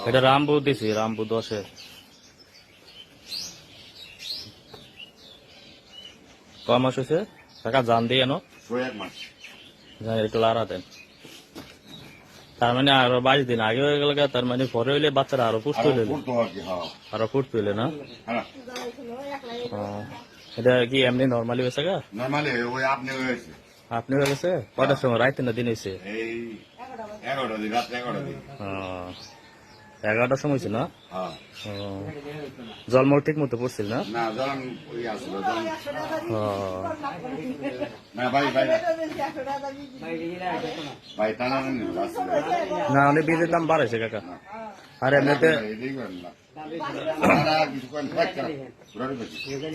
এটা রামবু দিছি, রামবু 10-এর। কয় মাস হয়েছে কাকা? জান দিয়ে এনো একটু লাড়া দেন। তার মানে আরো 22 দিন আগে হয়ে গেল, তার মানে পরে হইলে বাচ্চারা আরো পুষ্ট হইলে, আরো ফুট হইলে না। এটা কি এমনি নর্মালি হয়েছে গা? নরমালি ওই আপনি হয়েছে। আপনি হয়ে গেছে কয়টার সময়? রাইতে না দিন হয়েছে? এই 11টা দিন, রাত্রে 11টা দিন। 11টার সময় হয়েছে না? জলমল ঠিক মতো পড়ছিল না? না জল ওই আসল জল না ভাই টানা না, অনেক বীজের দাম বাড়াইছে কাকা। আর এমনিতে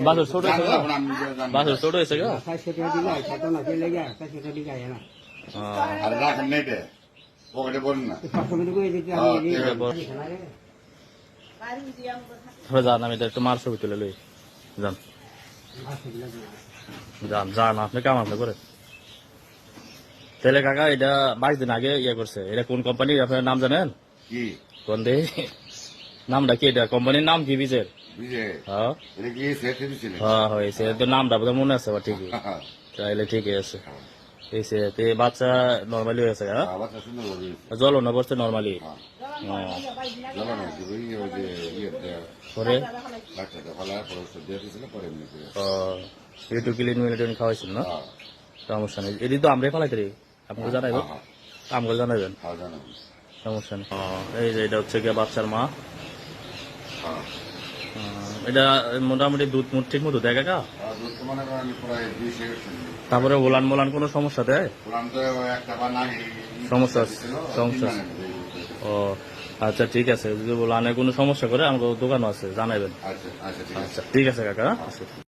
বাছুর ছোট হয়েছে গা? বাছুর ছোট হয়েছে গা? আর রাখেন নেটে পকেটে বলুন না যান, আমি একটু মার ছবি তুলে লই। যান যান যান, আপনি কাম আপনি করে। তাহলে কাকা এটা 22 দিন আগে ইয়ে করছে। এটা কোন কোম্পানি আপনার নাম জানেন? কি কোন দে নামটা কি? এটা কোম্পানির নাম কি বীজের? হ্যাঁ হয়েছে তো, নামটা বোধহয় মনে আছে আবার ঠিকই। তাইলে ঠিকই আছে। বাচ্চা নর্মালি হয়েছে? হ্যাঁ, জল না পড়ছে নর্মালি। একটু ক্লিন মিলিটন খাওয়াইছিল না? সমস্যা নেই, এটি তো আমরাই ফেলাইতে রে, আপনাকে জানাইবেন, আমগুলো জানাইবেন, সমস্যা নেই। এই যে এটা হচ্ছে গিয়ে বাচ্চার মা। এটা মোটামুটি দুধ মুঠ ঠিক মতো দেয় কাকা? তারপরে ওলান মোলান কোনো সমস্যা দেয়? সমস্যা সমস্যা ও আচ্ছা, ঠিক আছে। যদি ওলানে কোনো সমস্যা করে আমাকে দোকানও আছে, জানাইবেন। আচ্ছা ঠিক আছে কাকা।